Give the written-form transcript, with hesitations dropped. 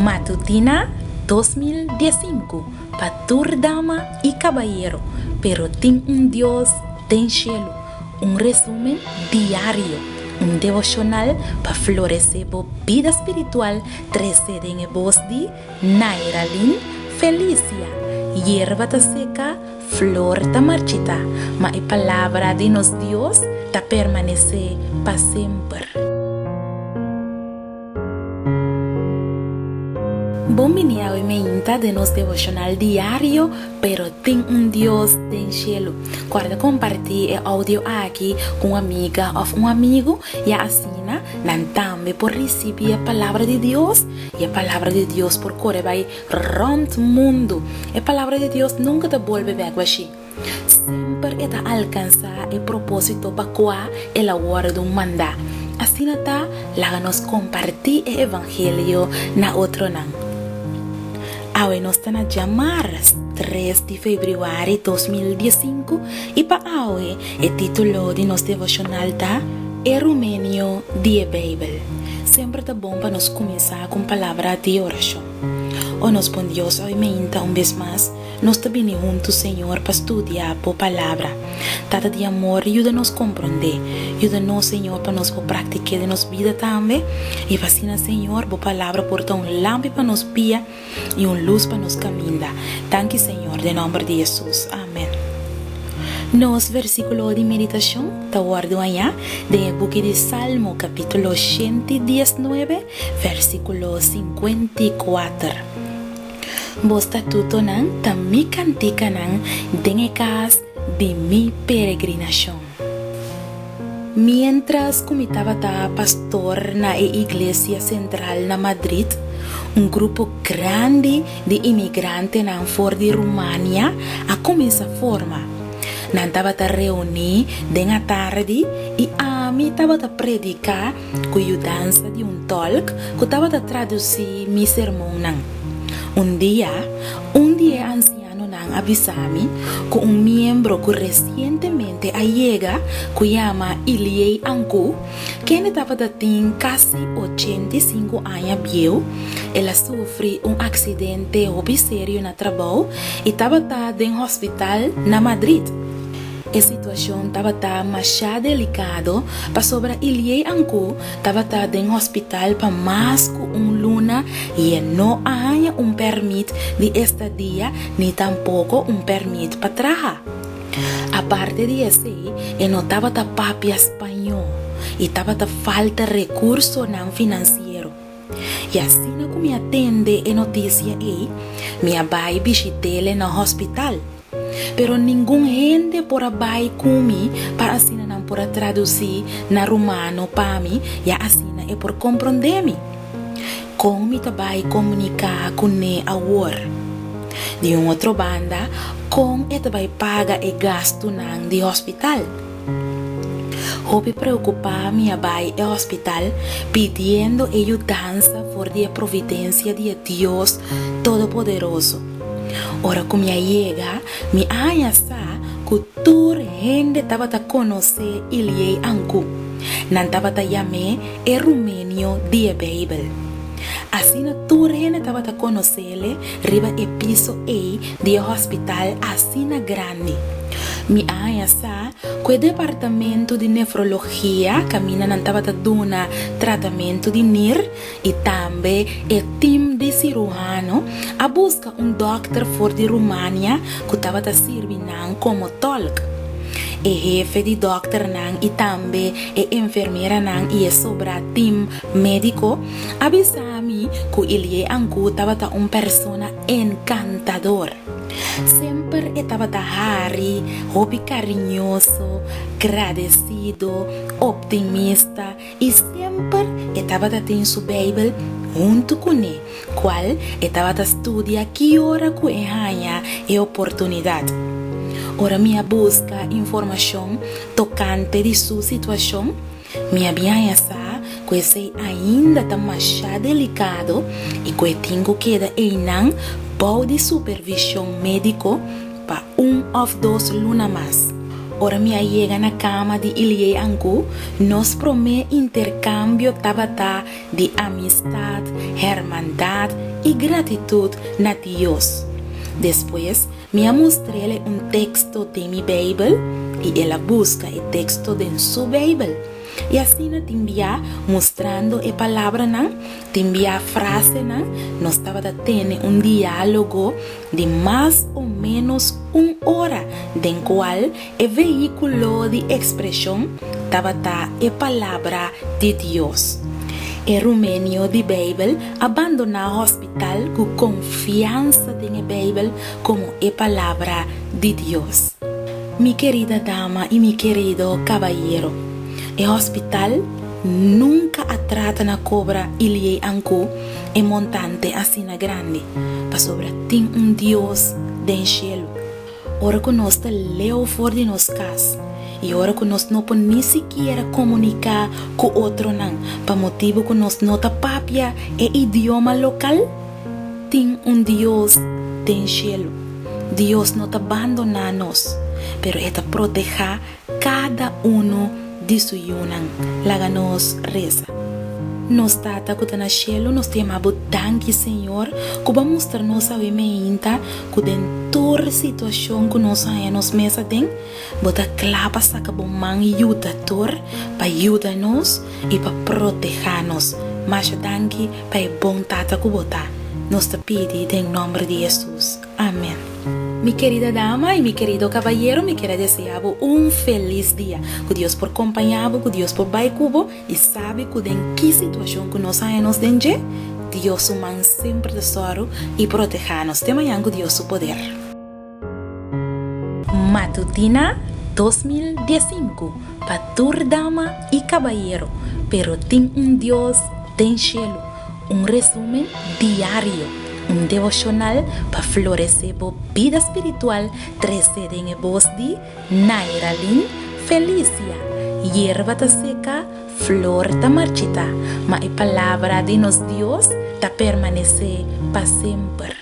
Matutina 2015 para tur dama y caballero, pero tin un Dios den cielo. Un resumen diario, un devocional para florecer por vida espiritual. 13 en voz de Nairalin Felicia. Hierba ta seca, flor ta marchita, mas a palavra de nos Dios ta permanece para sempre. Bom dia, hoy me inta de nos devocional diario, pero tem un Dios den cielo. Guarda compartir el audio aqui com uma amiga ou um amigo e assina, nan tambe por receber a palavra de Deus e a palavra de Deus por correr vai rond mundo. A palavra de Deus nunca te volve back assim. Sempre é ta alcançar o propósito para qual ela hora de mandar. Assim tá, láganos compartir o evangelho na outro nan. Hoy nos están a llamar 3 de febrero 2015 y para hoy el título de nuestro devocional está Erumenio de Bible. Siempre está bom para nos começar com palavra de oração. O nos bom Deus, hoy me inta vez más, nos está vindo junto Senhor para estudar por palavra. Tata de amor, ajuda-nos a compreender. Ajuda-nos, Senhor, para nos praticar de nossa vida também. E vacina, Senhor, por palavra porta lâmpada para nos pia e luz para nos caminhar. Danke, Senhor, em nome de Jesus. Amém. Nos versículo de meditação, está guardado allá, do book de Salmo, capítulo 119, versículo 54. Vos estatuto nan, tammi cantica nan, den cas de mi peregrinación. Mientras comitaba ta pastor na iglesia central na Madrid, un grupo grande de inmigrantes nan for de Rumania a começar a formar. Nan tava ta reunir den a tarde e a mim tava ta predicar com ajudança de tolk que tava ta traduzir mi sermão nan. Un día anciano nan avisami con un miembro que recientemente llega que llama Iliei Anku, que estaba de casi 85 años viejo. Ela sufre un accidente serio na trabalho e estava en hospital na Madrid. A situação estava mais delicada para sobre Iliei Anku, estava em hospital para mais que luna e não há permit de estadia nem tampouco permit para trabalhar. A parte de isso, não estava papel espanhol e estava falta de recurso não financeiro. E assim como me atende a notícia minha pai visitei no hospital. Pero ningún gente por abai kumi para asina não por traduzir na romano para mim e asina é por compreender-me. Como me tabai comunicar com ne awor. De outra banda, como é tabai paga e gasto nang de hospital. Hope preocupar minha bai e hospital pedindo ajudança por a providência de Deus Todo-Poderoso. Ora como chega, me acha que toda gente estava a conhecer Iliei Anku. Não estava a chamar Erumenio de Bible. Assim, toda gente estava a conhecer ele, riba e piso de hospital assim grande. Me acha que o departamento de nefrologia caminha não estava a dar tratamento de NIR e também o time de cirurgião a buscar doctor for de România que estava a servir como tolk. O jefe de doctor e também a enfermeira e sobra time médico avisam-me que ele estava persona encantador. Sempre estava Harry, hobby carinhoso, agradecido, optimista e sempre estava em sua Bíblia junto com ele, qual estava a estudar que hora que ganha a oportunidade. Ora minha busca informação tocante de sua situação, minha viagem que sei ainda está mais delicado e que tenho que dar de supervisão médico para ou 2 lunas mais. Ora me llega na cama de Ilie Angu, nos promete intercambio tabata de amistad, hermandad y gratitud na Dios. Después me mostré un texto de mi Bible y ella busca el texto de su Bible. Y así te envía mostrando la palabra, te envía frase, nos estaba teniendo un diálogo de más o menos 1 hora, del cual el vehículo de expresión estaba la palabra de Dios. El rumenio de Bible abandona el hospital con confianza en la Bible como la palabra de Dios. Mi querida dama y mi querido caballero, el hospital nunca atrata na cobra Ilie Angu en montante así na grande, para sobre tin un Dios del cielo. Ora que nos leo for de nos cas, y ahora que nos no podemos ni siquiera comunicar con otro para motivo que nos nota papia el idioma local, tin un Dios del cielo. Dios no te abandona nos, pero esta proteja cada uno de su yunan, la nos reza. Nos tata que está en el cielo, nos te amamos tanque, Señor, que va a mostrarnos a vemeinta que dentro de la situación que nos hay en los meses, bota clapa saca bon man y ayuda para ayudarnos y para protegernos. Mas tanque para el bon tata que bota. Nos te pide en nombre de Jesús. Amén. Mi querida dama y mi querido caballero, me quiero desear un feliz día. Que Dios por acompañarlo, que Dios por baicubo y sabe que en qué situación que nos hay nos denje, Dios man siempre tesoro y protegernos. De mañana que Dios su poder. Matutina 2015 para tu dama y caballero, pero ten un Dios den cielo. Un resumen diario, un devocional para florecer la vida espiritual, 13 en el voz de Nairalyn Felicia. Hierba ta seca, flor ta marchita, mas la palabra de nos Dios ta permanece para siempre.